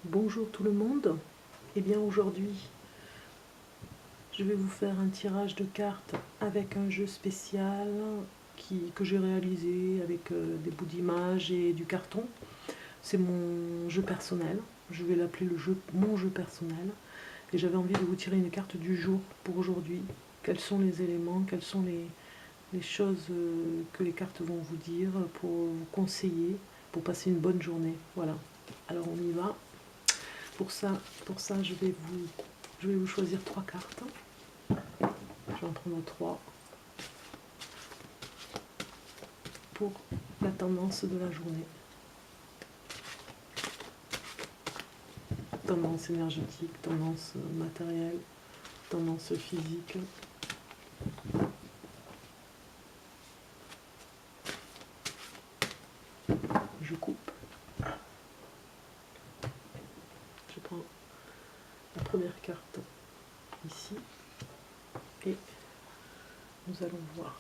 Bonjour tout le monde. Et bien aujourd'hui, je vais vous faire un tirage de cartes avec un jeu spécial que j'ai réalisé avec des bouts d'images et du carton. C'est mon jeu personnel. Je vais l'appeler mon jeu personnel. Et j'avais envie de vous tirer une carte du jour pour aujourd'hui. Quels sont les éléments, quelles sont les choses que les cartes vont vous dire pour vous conseiller, pour passer une bonne journée. Voilà. Alors on y va. Pour ça je vais vous choisir 3 cartes. Je vais en prendre 3 pour la tendance de la journée. Tendance énergétique, tendance matérielle, tendance physique. Je coupe. Je prends la première carte ici et nous allons voir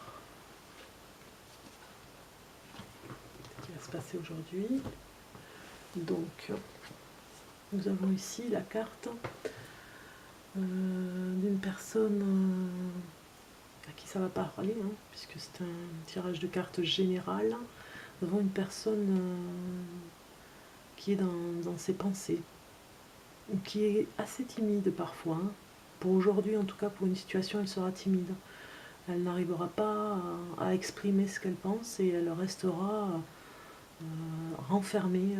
ce qui va se passer aujourd'hui. Donc, nous avons ici la carte d'une personne à qui ça va parler, hein, puisque c'est un tirage de cartes général. Nous avons une personne qui est dans ses pensées, ou qui est assez timide parfois. Hein. Pour aujourd'hui, en tout cas, pour une situation, elle sera timide. Elle n'arrivera pas à exprimer ce qu'elle pense et elle restera renfermée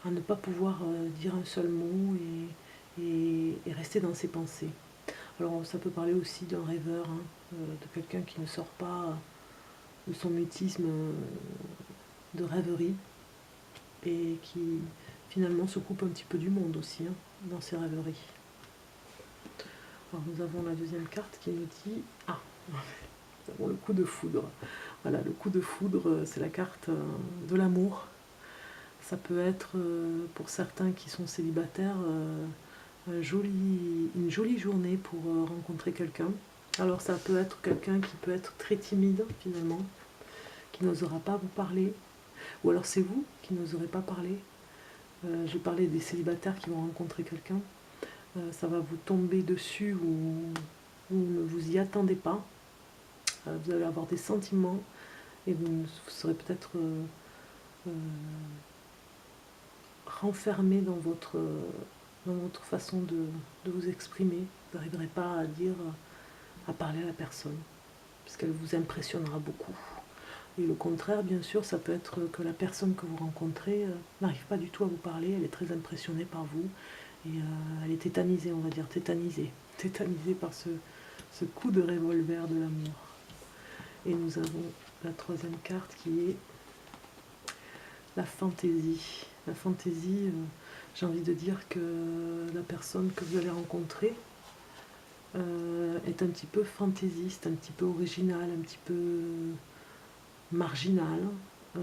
à ne pas pouvoir dire un seul mot et rester dans ses pensées. Alors ça peut parler aussi d'un rêveur, hein, de quelqu'un qui ne sort pas de son mutisme de rêverie et qui finalement se coupe un petit peu du monde aussi, hein, dans ses rêveries. Alors nous avons la deuxième carte qui nous dit nous avons le coup de foudre. Voilà, le coup de foudre, c'est la carte de l'amour. Ça peut être pour certains qui sont célibataires une jolie journée pour rencontrer quelqu'un. Alors ça peut être quelqu'un qui peut être très timide finalement, qui n'osera pas vous parler, ou alors c'est vous qui n'oserez pas parler. J'ai parlé des célibataires qui vont rencontrer quelqu'un. Ça va vous tomber dessus ou vous ne vous y attendez pas. Vous allez avoir des sentiments et vous serez peut-être renfermé dans votre façon de vous exprimer. Vous n'arriverez pas à parler à la personne, puisqu'elle vous impressionnera beaucoup. Et le contraire, bien sûr, ça peut être que la personne que vous rencontrez n'arrive pas du tout à vous parler, elle est très impressionnée par vous, et elle est tétanisée, on va dire, tétanisée par ce coup de revolver de l'amour. Et nous avons la troisième carte qui est la fantaisie. La fantaisie, j'ai envie de dire que la personne que vous allez rencontrer est un petit peu fantaisiste, un petit peu originale, un petit peu marginale, elle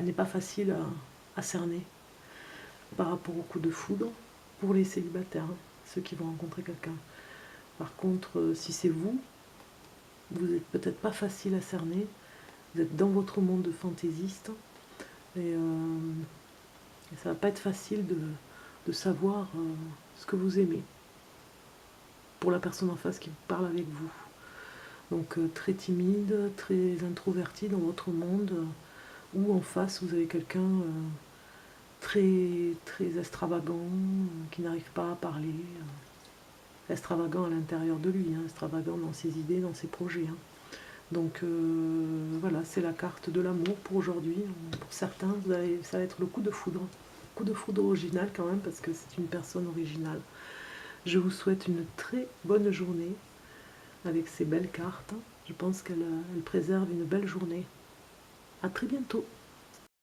n'est pas facile à cerner par rapport au coup de foudre pour les célibataires, hein, ceux qui vont rencontrer quelqu'un. Par contre, si c'est vous n'êtes peut-être pas facile à cerner, vous êtes dans votre monde de fantaisiste et ça va pas être facile de savoir ce que vous aimez pour la personne en face qui parle avec vous. Donc très timide, très introverti dans votre monde, ou en face vous avez quelqu'un très, très extravagant, qui n'arrive pas à parler, extravagant à l'intérieur de lui, hein, extravagant dans ses idées, dans ses projets. Hein. Donc voilà, c'est la carte de l'amour pour aujourd'hui. Pour certains, ça va être le coup de foudre. Coup de foudre original quand même, parce que c'est une personne originale. Je vous souhaite une très bonne journée avec ces belles cartes. Je pense qu'elles préservent une belle journée. À très bientôt.